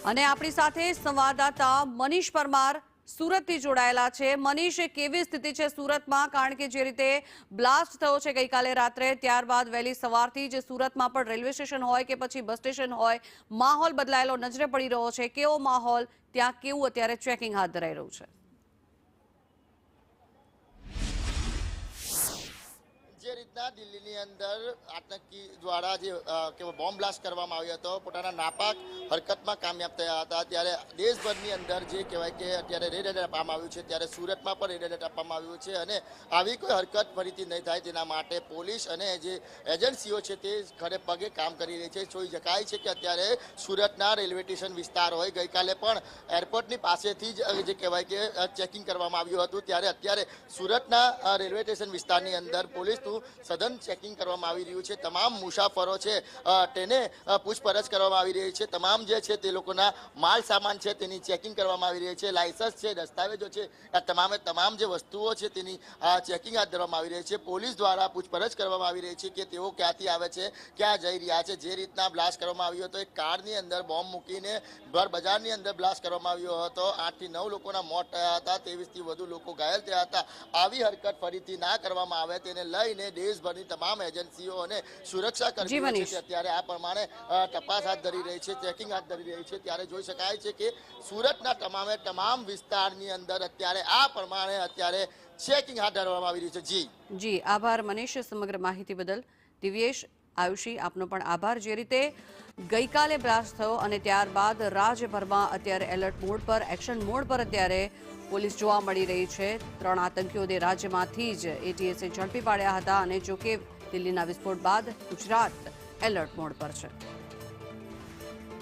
અને આપણી સાથે સંવાદદાતા મનીષ પરમાર સુરતથી જોડાયેલા છે। મનીષ, કેવી સ્થિતિ છે સુરતમાં? કારણ કે જે રીતે બ્લાસ્ટ થયો છે ગઈકાલે રાત્રે, ત્યારબાદ વહેલી સવારથી જ સુરતમાં પણ રેલવે સ્ટેશન હોય કે પછી બસ સ્ટેશન હોય, માહોલ બદલાયેલો નજરે પડી રહ્યો છે। કેવો માહોલ ત્યાં, કેવું અત્યારે ચેકિંગ હાથ ધરાઈ રહ્યું છે? જે રીતના દિલ્હીની અંદર આતંકી દ્વારા જે બોમ્બ બ્લાસ્ટ કરવામાં આવ્યો હતો, પોતાના નાપાક હરકતમાં કામયાબ થયા હતા, ત્યારે દેશભરની અંદર જે કહેવાય કે અત્યારે રેડ એલર્ટ આપવામાં આવ્યું છે, ત્યારે સુરતમાં પણ રેડ એલર્ટ આપવામાં આવ્યું છે અને આવી કોઈ હરકત ફરીથી નહીં થાય તેના માટે પોલીસ અને જે એજન્સીઓ છે તે ખડે પગે કામ કરી રહી છે। જોઈ શકાય છે કે અત્યારે સુરતના રેલવે સ્ટેશન વિસ્તાર હોય, ગઈકાલે પણ એરપોર્ટની પાસેથી જ જે કહેવાય કે ચેકિંગ કરવામાં આવ્યું હતું, ત્યારે અત્યારે સુરતના રેલવે સ્ટેશન વિસ્તારની અંદર પોલીસનું સઘન ચેકિંગ કરવામાં આવી રહ્યું છે। તમામ મુસાફરો છે તેને પૂછપરછ કરવામાં આવી રહી છે, તમામ જે છે તે લોકોના માલ સામાન છે તેની ચેકિંગ કરવામાં આવી રહી છે, લાયસન્સ છે, દસ્તાવેજો છે, આ તમામ જે વસ્તુઓ છે તેની ચેકિંગ હાથ ધરવામાં આવી રહી છે। પોલીસ દ્વારા પૂછપરછ કરવામાં આવી રહી છે કે તેઓ ક્યાંથી આવે છે, ક્યાં જઈ રહ્યા છે। જે રીતના બ્લાસ્ટ કરવામાં આવ્યો હતો, એક કારની અંદર બોમ્બ મૂકીને બજારની અંદર બ્લાસ્ટ કરવામાં આવ્યો હતો, 8 થી 9 લોકોના મોત થયા હતા, 23 થી વધુ લોકો ઘાયલ થયા હતા। આવી હરકત ફરીથી ના કરવામાં આવે તેને લઈને દેશભરની તમામ એજન્સીઓ અને સુરક્ષા કર્મીઓ છે તે અત્યારે આ પ્રમાણે તપાસ હાથ ધરી રહી છે, ચેકિંગ હાથ ધરી રહી છે। ત્યારે જોઈ શકાય છે કે સુરતના તમામ વિસ્તારની અંદર અત્યારે આ પ્રમાણે અત્યારે ચેકિંગ હાથ ધરવામાં આવી રહ્યું છે। જી આભાર મનીષ, સમગ્ર માહિતી બદલ। દિવ્યેશ, આયુષી, આપનો પણ આભાર। જે રીતે ગઈકાલે બ્લાસ્ટ થયો અને ત્યારબાદ રાજ્યભરમાં અત્યારે એલર્ટ મોડ પર, એક્શન મોડ પર અત્યારે પોલીસ જોવા મળી રહી છે। 3 આતંકીઓને રાજ્યમાંથી જ એટીએસે ઝડપી પાડ્યા હતા અને જોકે દિલ્હીના વિસ્ફોટ બાદ ગુજરાત એલર્ટ મોડ પર છે।